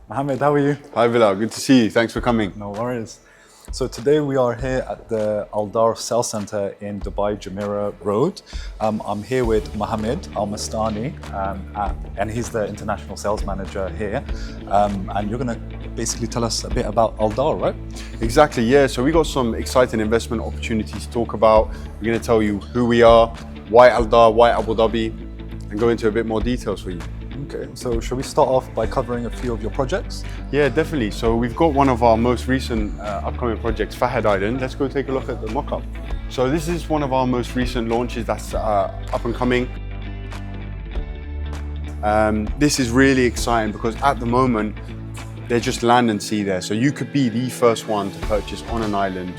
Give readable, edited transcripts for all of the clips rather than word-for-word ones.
Mohammed, how are you? Hi Villa, good to see you. Thanks for coming. No worries. So today we are here at the Aldar Sales Center in Dubai Jumeirah Road. I'm here with Mohammed Al-Mastani, and he's the international sales manager here. And you're going to basically tell us a bit about Aldar, right? Exactly, yeah. So we got some exciting investment opportunities to talk about. We're going to tell you who we are, why Aldar, why Abu Dhabi, and go into a bit more details for you. Okay, so shall we start off by covering a few of your projects? Yeah, definitely. So we've got one of our most recent upcoming projects, Fahid Island. Let's go take a look at the mock-up. So this is one of our most recent launches that's up and coming. This is really exciting because at the moment, they're just land and sea there. So you could be the first one to purchase on an island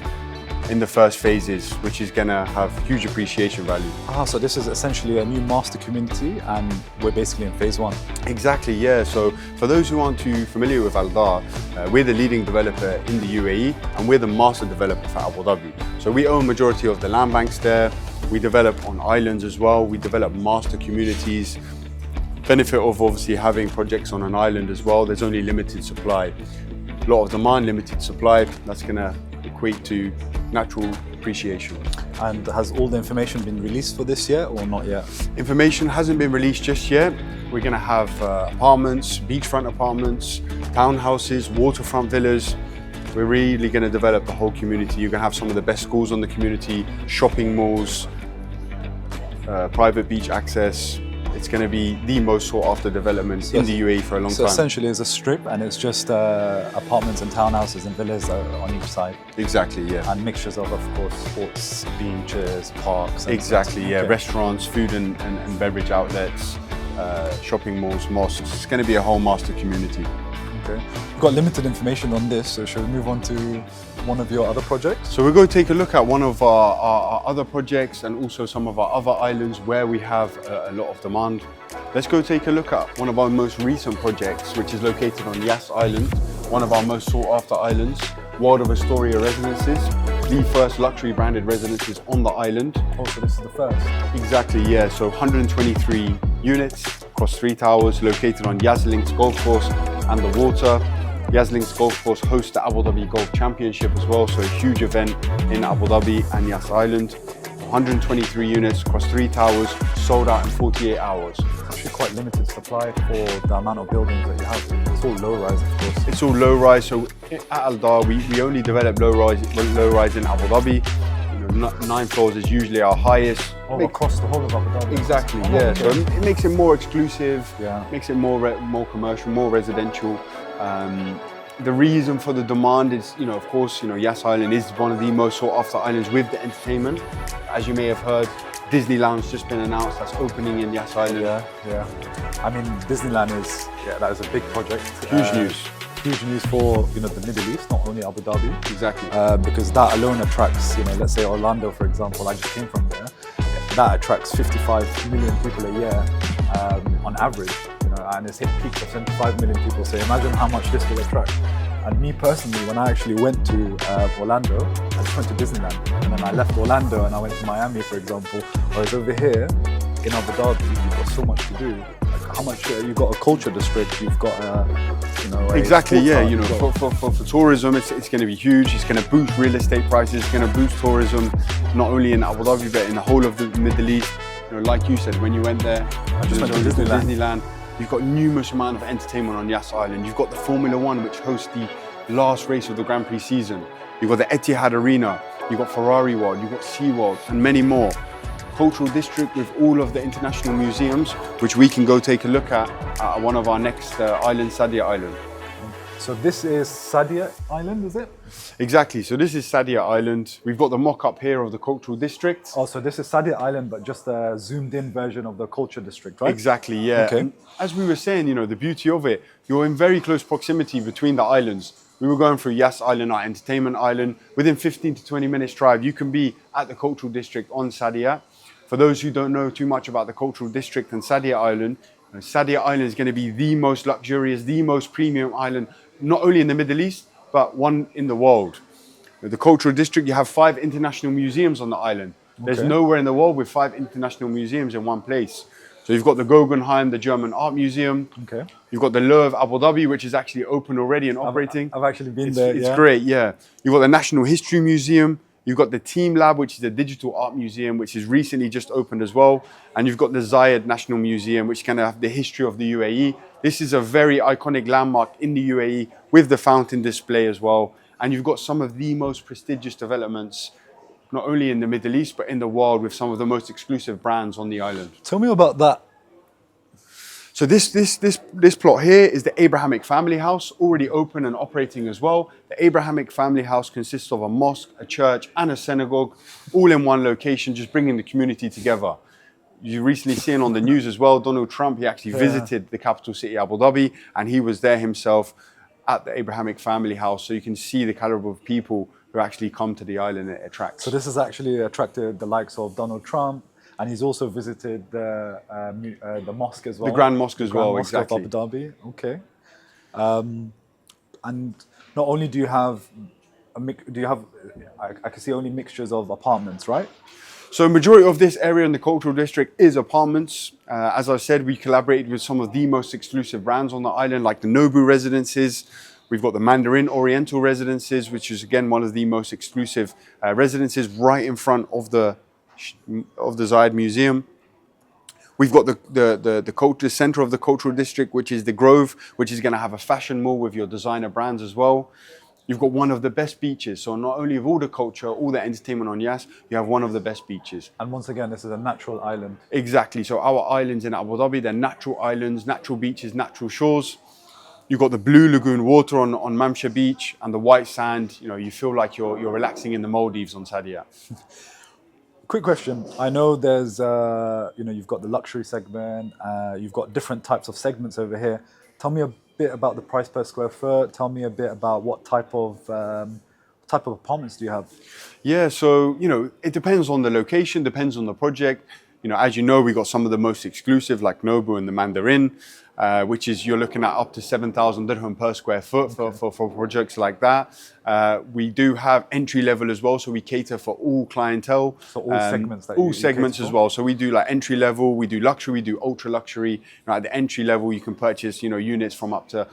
in the first phases, which is gonna have huge appreciation value. So this is essentially a new master community and we're basically in phase one. Exactly, yeah. So for those who aren't too familiar with Aldar, we're the leading developer in the UAE and we're the master developer for Abu Dhabi. So we own majority of the land banks there. We develop on islands as well. We develop master communities. Benefit of obviously having projects on an island as well, there's only limited supply. A lot of demand, limited supply, that's gonna equate to natural appreciation. And has all the information been released for this year or not yet? Information hasn't been released just yet. We're going to have apartments, beachfront apartments, townhouses, waterfront villas. We're really going to develop the whole community. You're going to have some of the best schools on the community, shopping malls, private beach access. It's going to be the most sought after development in the UAE for a long time. So essentially it's a strip and it's just apartments and townhouses and villas on each side. Exactly, yeah. And mixtures of course, sports, beaches, parks. Exactly, yeah. Okay. Restaurants, food and beverage outlets, shopping malls, mosques. It's going to be a whole master community. Okay. We've got limited information on this, so shall we move on to one of your other projects? So we're going to take a look at one of our other projects and also some of our other islands where we have a lot of demand. Let's go take a look at one of our most recent projects, which is located on Yas Island, one of our most sought after islands, Waldorf Astoria Residences, the first luxury branded residences on the island. Oh, so this is the first? Exactly, yeah. So 123 units across 3 towers located on Yas Links Golf Course and the water. Yas Links Golf Course hosts the Abu Dhabi Golf Championship as well, so a huge event in Abu Dhabi and Yas Island. 123 units across 3 towers, sold out in 48 hours. It's actually quite limited supply for the amount of buildings that you have. It's all low-rise, of course. It's all low-rise, so at Aldar, we only develop low-rise in Abu Dhabi. 9 floors is usually our highest. Across the whole of Abu Dhabi. Exactly, yeah. So it makes it more exclusive, yeah. Makes it more commercial, more residential. The reason for the demand is, of course, Yas Island is one of the most sought after islands with the entertainment. As you may have heard, Disneyland's just been announced that's opening in Yas Island. Yeah. I mean, Disneyland that is a big project. Huge news. Huge news for the Middle East, not only Abu Dhabi. Exactly. Because that alone attracts, let's say Orlando, for example. I just came from there. That attracts 55 million people a year on average. And it's hit peaks of 75 million people. So imagine how much this will attract. And me personally, when I actually went to Orlando, I just went to Disneyland. And then I left Orlando and I went to Miami, for example. Whereas over here in Abu Dhabi, you've got so much to do. Like how much, you've got a culture district, you've got exactly, yeah. For tourism, it's going to be huge. It's going to boost real estate prices. It's going to boost tourism, not only in Abu Dhabi, but in the whole of the Middle East. Like you said, when you went there, I just went to Disneyland. You've got numerous amount of entertainment on Yas Island. You've got the Formula One, which hosts the last race of the Grand Prix season. You've got the Etihad Arena. You've got Ferrari World. You've got SeaWorld, and many more. Cultural district with all of the international museums, which we can go take a look at one of our next islands, Saadiyat Island. So this is Saadiyat Island, is it? Exactly. So this is Saadiyat Island. We've got the mock-up here of the cultural district. Oh, so this is Saadiyat Island, but just a zoomed-in version of the culture district, right? Exactly, yeah. Okay. And as we were saying, the beauty of it, you're in very close proximity between the islands. We were going through Yas Island, our entertainment island. Within 15 to 20 minutes drive, you can be at the cultural district on Saadiyat. For those who don't know too much about the cultural district and Saadiyat Island is going to be the most luxurious, the most premium island, not only in the Middle East, but one in the world. The cultural district, you have 5 international museums on the island. There's nowhere in the world with 5 international museums in one place. So you've got the Guggenheim, the German Art Museum. You've got the Low of Abu Dhabi, which is actually open already and operating. I've actually been there. It's great, yeah. You've got the National History Museum. You've got the Team Lab, which is a digital art museum, which is recently just opened as well. And you've got the Zayed National Museum, which kind of have the history of the UAE. This is a very iconic landmark in the UAE with the fountain display as well. And you've got some of the most prestigious developments, not only in the Middle East, but in the world with some of the most exclusive brands on the island. Tell me about that. So this plot here is the Abrahamic Family House, already open and operating as well. The Abrahamic Family House consists of a mosque, a church, and a synagogue, all in one location, just bringing the community together. You recently seen on the news as well, Donald Trump, he actually visited the capital city, Abu Dhabi, and he was there himself at the Abrahamic Family House. So you can see the caliber of people who actually come to the island it attracts. So this has actually attracted the likes of Donald Trump, and he's also visited the mosque as well. The Grand Mosque as well, Mosque exactly. of Abu Dhabi, okay. And not only do you have, I can see only mixtures of apartments, right? So majority of this area in the cultural district is apartments. As I said, we collaborated with some of the most exclusive brands on the island, like the Nobu Residences. We've got the Mandarin Oriental Residences, which is again one of the most exclusive residences right in front of the Zayed Museum. We've got the center of the cultural district, which is the Grove, which is going to have a fashion mall with your designer brands as well. You've got one of the best beaches. So not only of all the culture, all the entertainment on Yas, you have one of the best beaches. And once again, this is a natural island. Exactly. So our islands in Abu Dhabi, they're natural islands, natural beaches, natural shores. You've got the blue lagoon water on Mamsha beach and the white sand. You know, you feel like you're relaxing in the Maldives on Saadiyat. Quick question. I know there's, you've got the luxury segment, you've got different types of segments over here. Tell me a bit about the price per square foot. Tell me a bit about what type of apartments do you have? Yeah, so, it depends on the location, depends on the project. As you know, we got some of the most exclusive like Nobu and the Mandarin, which is you're looking at up to 7,000 dirham per square foot for projects like that. We do have entry level as well, so we cater for all clientele. So all segments that all segments as well. So we do like entry level, we do luxury, we do ultra luxury. At the entry level, you can purchase units from up to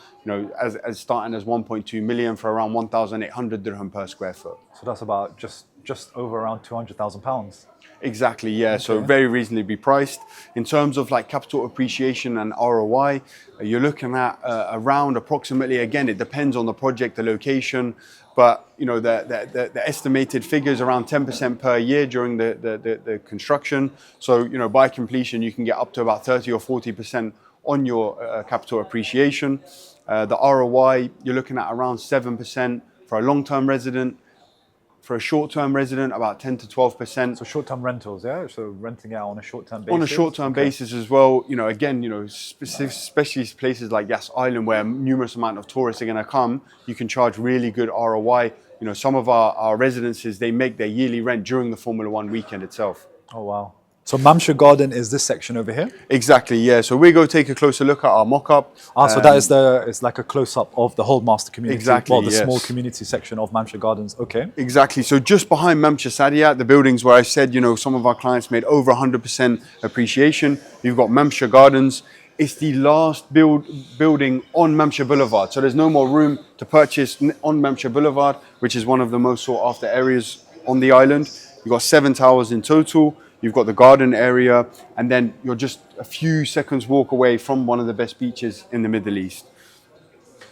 as starting as 1.2 million for around 1,800 dirham per square foot. So that's about just over around £200,000. Exactly, yeah. So very reasonably priced. In terms of like capital appreciation and ROI, you're looking at around approximately, again, it depends on the project, the location, but the estimated figures around 10% per year during the construction. So by completion, you can get up to about 30 or 40% on your capital appreciation. The ROI, you're looking at around 7% for a long-term resident. For a short-term resident, about 10 to 12%. So short-term rentals, yeah? So renting out on a short-term basis? On a short-term basis as well. Especially places like Yas Island where numerous amount of tourists are going to come, you can charge really good ROI. Some of our residences, they make their yearly rent during the Formula One weekend itself. Oh, wow. So Mamsha Garden is this section over here? Exactly, yeah. So we go take a closer look at our mock-up. So that is it's like a close-up of the whole master community. Exactly, well, the small community section of Mamsha Gardens, okay. Exactly, so just behind Mamsha Saadiyat, the buildings where I said, some of our clients made over 100% appreciation. You've got Mamsha Gardens. It's the last building on Mamsha Boulevard. So there's no more room to purchase on Mamsha Boulevard, which is one of the most sought after areas on the island. You've got 7 towers in total. You've got the garden area, and then you're just a few seconds walk away from one of the best beaches in the Middle East.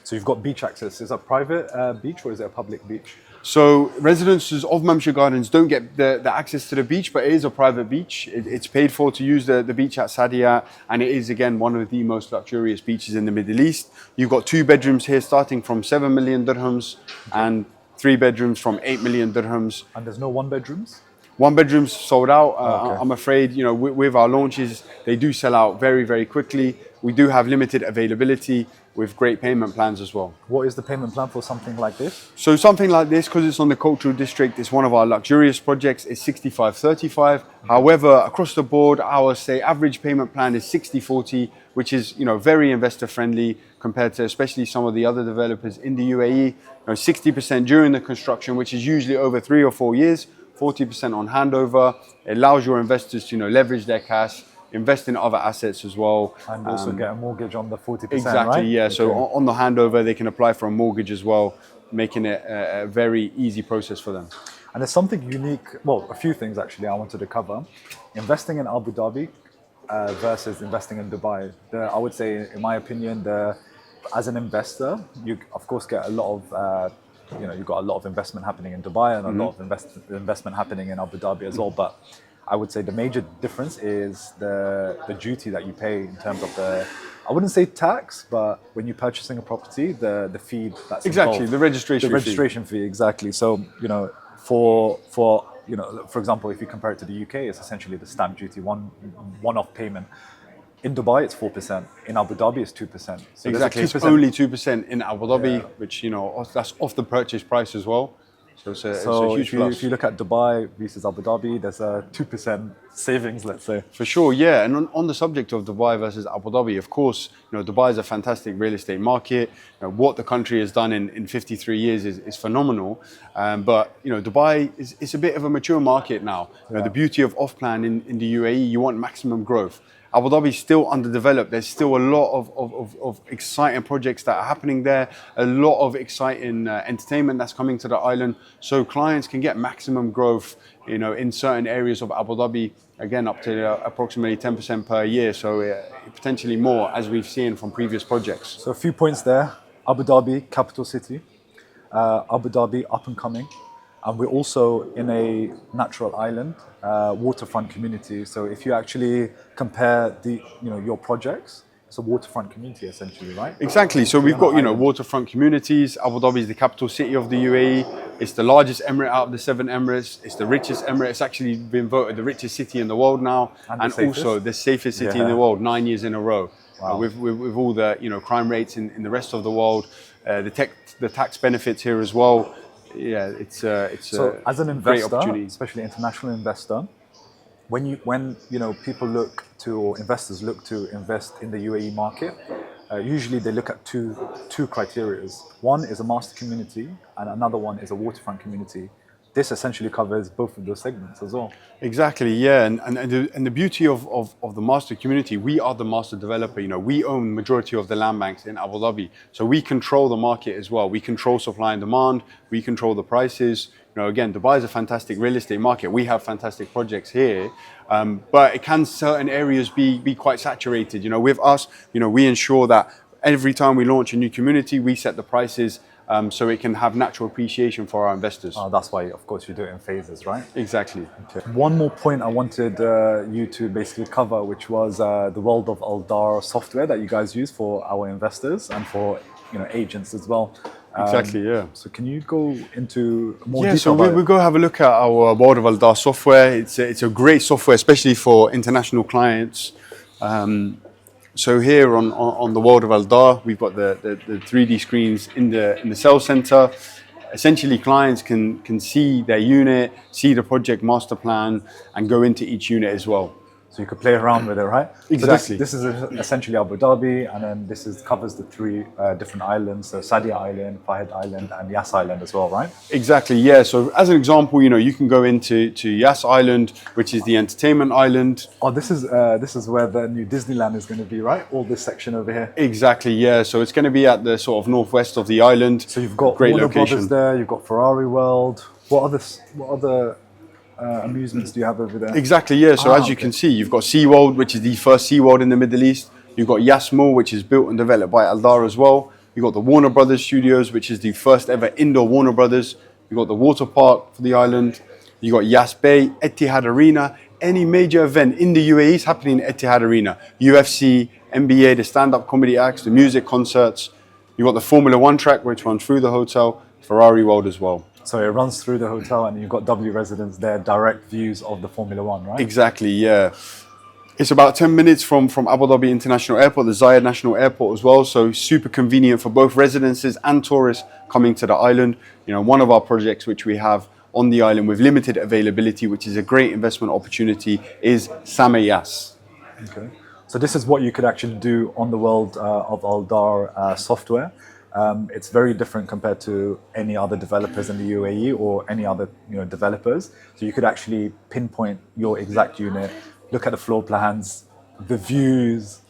So you've got beach access. Is it a private beach or is it a public beach? So residences of Mamsha Gardens don't get the access to the beach, but it is a private beach. It's paid for to use the beach at Saadiyat, and it is, again, one of the most luxurious beaches in the Middle East. You've got 2 bedrooms here starting from 7 million dirhams and 3 bedrooms from 8 million dirhams. And there's no 1 bedrooms? 1 bedrooms sold out. Okay. I'm afraid, with our launches, they do sell out very, very quickly. We do have limited availability with great payment plans as well. What is the payment plan for something like this? So something like this, because it's on the cultural district, it's one of our luxurious projects, it's 65-35. However, across the board, our average payment plan is 60-40, which is very investor friendly compared to especially some of the other developers in the UAE. 60% during the construction, which is usually over 3 or 4 years. 40% on handover. It allows your investors to leverage their cash invest in other assets as well. And also get a mortgage on the 40%, Exactly, right? yeah. So Okay. on the handover, they can apply for a mortgage as well, making it a very easy process for them. And there's something unique, well, a few things actually I wanted to cover. Investing in Abu Dhabi versus investing in Dubai. I would say, in my opinion, as an investor, you of course get a lot of, you've got a lot of investment happening in Dubai and a lot of investment happening in Abu Dhabi as well. But I would say the major difference is the duty that you pay in terms of I wouldn't say tax, but when you're purchasing a property, the fee that's Exactly, involved. the registration The registration fee, exactly. So, for for example, if you compare it to the UK, it's essentially the stamp duty, one-off payment. In Dubai, it's 4%. In Abu Dhabi, it's 2%. So Exactly, it's only 2% in Abu Dhabi, which, that's off the purchase price as well. So it's a huge plus. If you look at Dubai versus Abu Dhabi, there's a 2% savings, let's say. For sure, yeah. And on the subject of Dubai versus Abu Dhabi, of course, Dubai is a fantastic real estate market. What the country has done in 53 years is phenomenal. But Dubai is a bit of a mature market now. The beauty of off-plan in the UAE, you want maximum growth. Abu Dhabi is still underdeveloped. There's still a lot of exciting projects that are happening there, a lot of exciting entertainment that's coming to the island. So clients can get maximum growth, in certain areas of Abu Dhabi, again, up to approximately 10% per year. So potentially more, as we've seen from previous projects. So a few points there. Abu Dhabi, capital city. Abu Dhabi, up and coming. And we're also in a natural island, waterfront community. So if you actually compare your projects, it's a waterfront community essentially, right? Exactly. So we've got, waterfront communities. Abu Dhabi is the capital city of the UAE. It's the largest emirate out of the 7 emirates. It's the richest emirate. It's actually been voted the richest city in the world now. And also the safest city in the world, 9 years in a row. Wow. With all the, crime rates in the rest of the world, the tax benefits here as well. Yeah, it's so as an investor, especially international investor, when people look to, or investors look to invest in the UAE market, usually they look at two criteria. One is a master community, and another one is a waterfront community. This essentially covers both of those segments as well. Exactly, yeah, and the beauty of the master community, we are the master developer. We own majority of the land banks in Abu Dhabi, so we control the market as well. We control supply and demand. We control the prices. Again, Dubai is a fantastic real estate market. We have fantastic projects here, but it can certain areas be quite saturated. With us, we ensure that every time we launch a new community, we set the prices. So it can have natural appreciation for our investors. Oh, that's why, of course, you do it in phases, right? Exactly. Okay. One more point I wanted you to basically cover, which was the Waldorf Aldar software that you guys use for our investors and for agents as well. Exactly, yeah. So can you go into more detail? So we'll go have a look at our Waldorf Aldar software. It's a great software, especially for international clients. So here on the Waldorf Aldar, we've got the 3D screens in the sales center. Essentially, clients can see their unit, see the project master plan, and go into each unit as well. So you could play around with it, right? Exactly. So this is essentially Abu Dhabi, and then this covers the 3 different islands, so Saadiyat Island, Fahid Island, and Yas Island as well, right? Exactly, yeah. So as an example, you can go to Yas Island, which is the entertainment island. Oh, this is where the new Disneyland is going to be, right? All this section over here. Exactly, yeah. So it's going to be at the sort of northwest of the island. So you've got great Warner location Brothers there. You've got Ferrari World. What other amusements do you have over there? Exactly, yeah. So as you can see, you've got SeaWorld, which is the first SeaWorld in the Middle East. You've got Yas Mall, which is built and developed by Aldar as well. You've got the Warner Brothers Studios, which is the first ever indoor Warner Brothers. You've got the water park for the island. You've got Yas Bay, Etihad Arena. Any major event in the UAE is happening in Etihad Arena. UFC, NBA, the stand-up comedy acts, the music concerts. You've got the Formula 1 track, which runs through the hotel. Ferrari World as well. So it runs through the hotel, and you've got W residents there, direct views of the Formula 1, right? Exactly, yeah. It's about 10 minutes from Abu Dhabi International Airport, the Zayed National Airport as well. So super convenient for both residences and tourists coming to the island. One of our projects which we have on the island with limited availability, which is a great investment opportunity, is Samayas. Okay. So this is what you could actually do on the World of Aldar software. It's very different compared to any other developers in the UAE or any other developers. So you could actually pinpoint your exact unit, look at the floor plans, the views,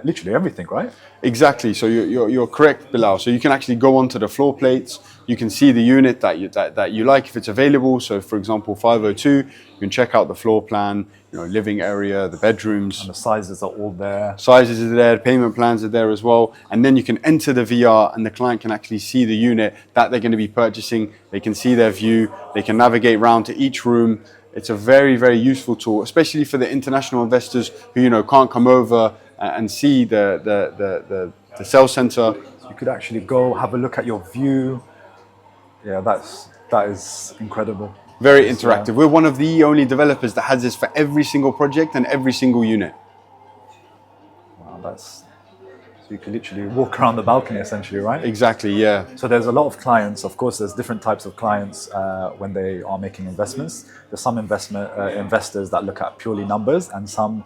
literally everything, right? Exactly. So you're correct, Bilal. So you can actually go onto the floor plates. You can see the unit that you like if it's available. So for example, 502, you can check out the floor plan, living area, the bedrooms. And the sizes are all there. Sizes are there, payment plans are there as well. And then you can enter the VR and the client can actually see the unit that they're going to be purchasing. They can see their view. They can navigate around to each room. It's a very, very useful tool, especially for the international investors who, can't come over and see the sales center. You could actually go have a look at your view. Yeah, that is incredible. Very interactive. We're one of the only developers that has this for every single project and every single unit. Wow, so you can literally walk around the balcony essentially, right? Exactly, yeah. So there's a lot of clients. Of course, there's different types of clients when they are making investments. There's some investors that look at purely numbers, and some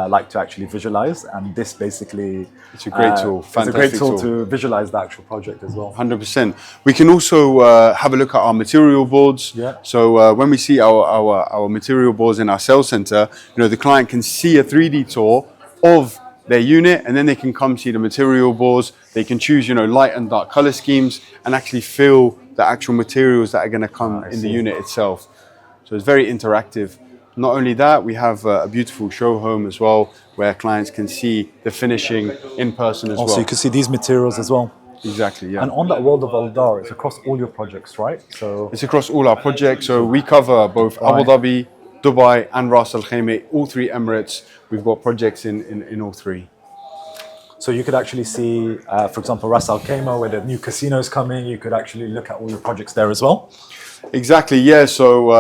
like to actually visualize. And this basically, it's a great tool. It's a great tool to visualize the actual project as well. 100%. We can also have a look at our material boards. Yeah. So when we see our material boards in our sales center, the client can see a 3D tour of their unit, and then they can come see the material boards. They can choose, light and dark color schemes, and actually feel the actual materials that are going to come in the unit itself. So it's very interactive. Not only that, we have a beautiful show home as well, where clients can see the finishing in person as well. So you can see these materials as well. Exactly, yeah. And on that world of Aldar, it's across all your projects, right? So it's across all our projects. So we cover both Abu Dhabi, Dubai, and Ras Al Khaimah, all three Emirates. We've got projects in all three. So you could actually see, for example, Ras Al Khaimah, where the new casino is coming. You could actually look at all your projects there as well. Exactly, yeah. So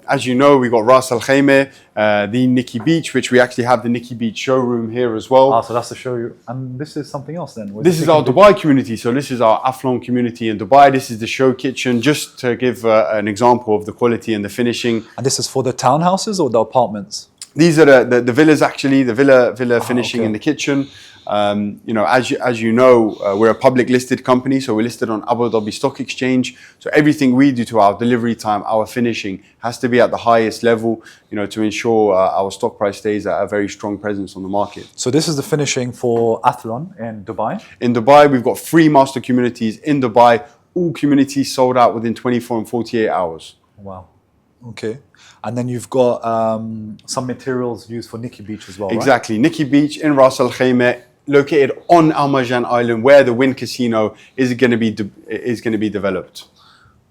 as you know, we got Ras Al Khaimah, the Nikki Beach, which we actually have the Nikki Beach showroom here as well. So that's to show you. And this is something else then? This is our Dubai community. So this is our Athlon community in Dubai. This is the show kitchen, just to give an example of the quality and the finishing. And this is for the townhouses or the apartments? These are the villas actually, the villa finishing in the kitchen. As you know, we're a public listed company, so we're listed on Abu Dhabi Stock Exchange. So everything we do to our delivery time, our finishing has to be at the highest level, to ensure our stock price stays at a very strong presence on the market. So this is the finishing for Athlon in Dubai? In Dubai, we've got 3 master communities in Dubai. All communities sold out within 24 and 48 hours. Wow. Okay. And then you've got some materials used for Nikki Beach as well, Exactly. Right? Nikki Beach in Ras Al Khaimah, located on Al Marjan Island, where the Wynn Casino is going to be developed.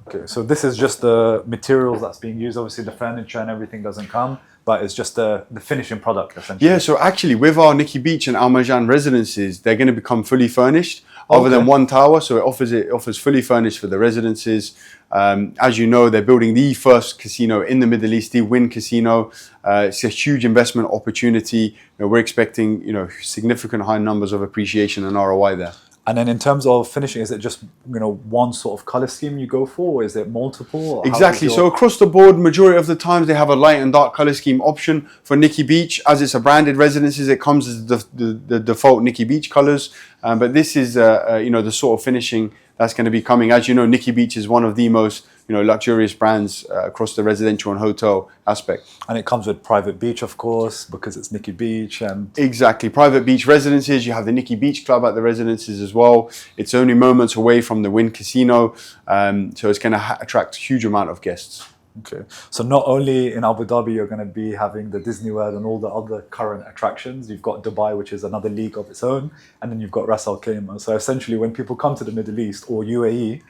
Okay, so this is just the materials that's being used. Obviously, the furniture and everything doesn't come, but it's just the finishing product, essentially. Yeah, so actually, with our Nikki Beach and Al Marjan residences, they're going to become fully furnished, other than one tower. So it offers fully furnished for the residences. As you know, they're building the first casino in the Middle East, the Wynn Casino. It's a huge investment opportunity. We're expecting, significant high numbers of appreciation and ROI there. And then in terms of finishing, is it just one sort of color scheme you go for, or is it multiple? Exactly. So across the board, majority of the times they have a light and dark color scheme option. For Nikki Beach, as it's a branded residences, it comes as the default Nikki Beach colors. But this is the sort of finishing that's going to be coming. As you know, Nikki Beach is one of the most luxurious brands across the residential and hotel aspect. And it comes with private beach, of course, because it's Nikki Beach. And exactly, private beach residences. You have the Nikki Beach Club at the residences as well. It's only moments away from the Wynn Casino, so it's going to attract a huge amount of guests. Okay, so not only in Abu Dhabi you're going to be having the Disney World and all the other current attractions, you've got Dubai, which is another league of its own, and then you've got Ras Al Khaimah. So essentially, when people come to the Middle East or UAE,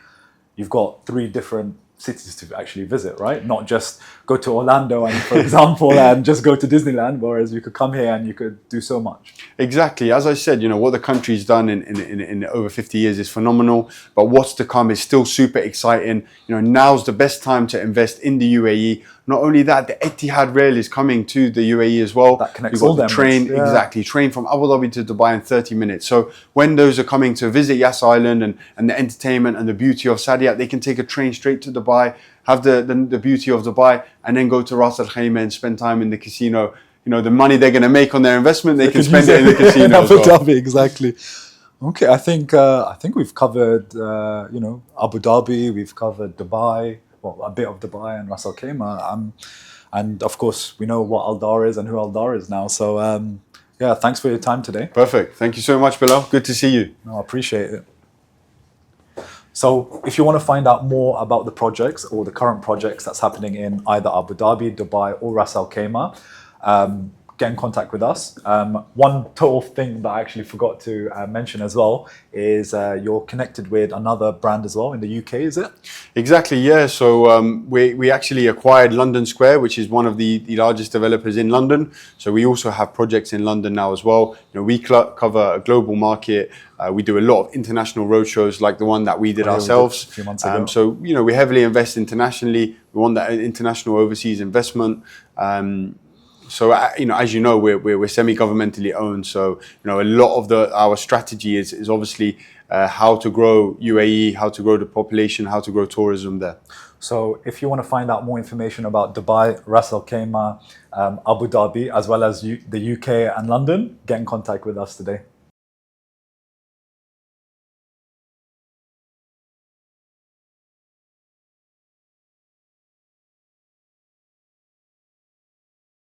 you've got 3 different cities to actually visit, right? Not just go to Orlando and, for example, and just go to Disneyland, whereas you could come here and you could do so much. Exactly. As I said, what the country's done in over 50 years is phenomenal, but what's to come is still super exciting. Now's the best time to invest in the UAE. Not only that, the Etihad rail is coming to the UAE as well. That connects all the train, yeah. Exactly, train from Abu Dhabi to Dubai in 30 minutes. So when those are coming to visit Yas Island and the entertainment and the beauty of Saadiyat, they can take a train straight to Dubai, have the beauty of Dubai, and then go to Ras Al Khaimah and spend time in the casino. The money they're going to make on their investment, they can spend it in the casino in as Abu well. Dhabi, exactly. Okay, I think we've covered Abu Dhabi, we've covered Dubai, well, a bit of Dubai and Ras Al Khaimah, and of course we know what Aldar is and who Aldar is now. So Yeah, thanks for your time today. Perfect. Thank you so much, Bilal. Good to see you. No, I appreciate it. So if you want to find out more about the projects or the current projects that's happening in either Abu Dhabi, Dubai or Ras Al Khaimah, get in contact with us. One total thing that I actually forgot to mention as well is you're connected with another brand as well in the UK, is it? Exactly, yeah. So we actually acquired London Square, which is one of the largest developers in London. So we also have projects in London now as well. You know, we cover a global market. We do a lot of international roadshows like the one that we did ourselves. A few months ago. So, you know, we heavily invest internationally. We want that international overseas investment. So, you know, as you know, we're semi-governmentally owned. So, you know, a lot of our strategy is obviously how to grow UAE, how to grow the population, how to grow tourism there. So if you want to find out more information about Dubai, Ras Al Khaimah, Abu Dhabi, as well as the UK and London, get in contact with us today.